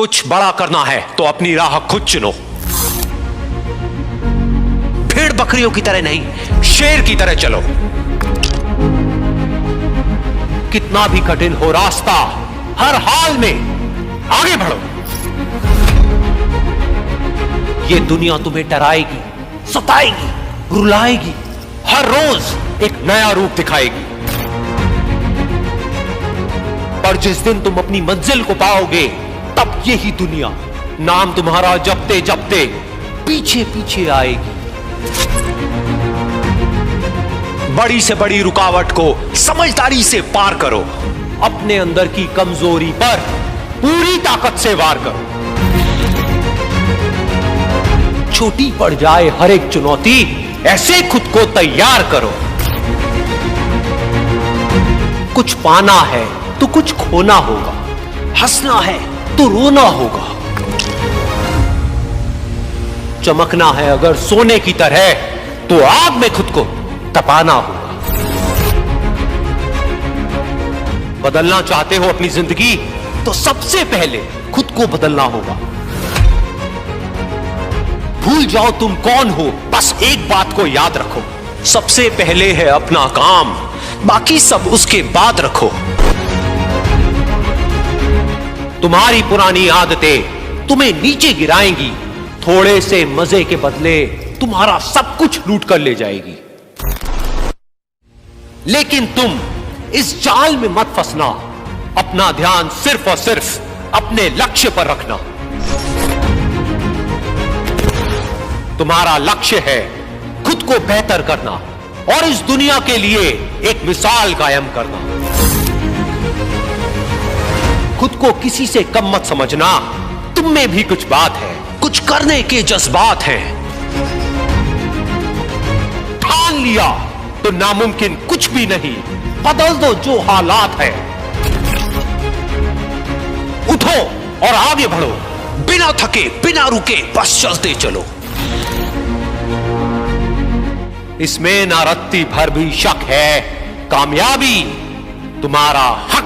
कुछ बड़ा करना है तो अपनी राह खुद चुनो। भेड़ बकरियों की तरह नहीं, शेर की तरह चलो। कितना भी कठिन हो रास्ता, हर हाल में आगे बढ़ो। ये दुनिया तुम्हें डराएगी, सताएगी, रुलाएगी, हर रोज एक नया रूप दिखाएगी। पर जिस दिन तुम अपनी मंजिल को पाओगे, तब यही दुनिया नाम तुम्हारा जपते जपते पीछे पीछे आएगी। बड़ी से बड़ी रुकावट को समझदारी से पार करो। अपने अंदर की कमजोरी पर पूरी ताकत से वार करो। छोटी पड़ जाए हर एक चुनौती, ऐसे खुद को तैयार करो। कुछ पाना है तो कुछ खोना होगा, हंसना है तो रोना होगा, चमकना है अगर सोने की तरह तो आग में खुद को तपाना होगा। बदलना चाहते हो अपनी जिंदगी तो सबसे पहले खुद को बदलना होगा। भूल जाओ तुम कौन हो, बस एक बात को याद रखो, सबसे पहले है अपना काम, बाकी सब उसके बाद रखो। तुम्हारी पुरानी आदतें तुम्हें नीचे गिराएंगी, थोड़े से मजे के बदले तुम्हारा सब कुछ लूट कर ले जाएगी। लेकिन तुम इस जाल में मत फंसना, अपना ध्यान सिर्फ और सिर्फ अपने लक्ष्य पर रखना। तुम्हारा लक्ष्य है खुद को बेहतर करना और इस दुनिया के लिए एक मिसाल कायम करना। खुद को किसी से कम मत समझना, तुम में भी कुछ बात है, कुछ करने के जज्बात हैं। ठान लिया तो नामुमकिन कुछ भी नहीं, बदल दो जो हालात है। उठो और आगे बढ़ो, बिना थके बिना रुके बस चलते चलो। इसमें ना रत्ती भर भी शक है, कामयाबी तुम्हारा हक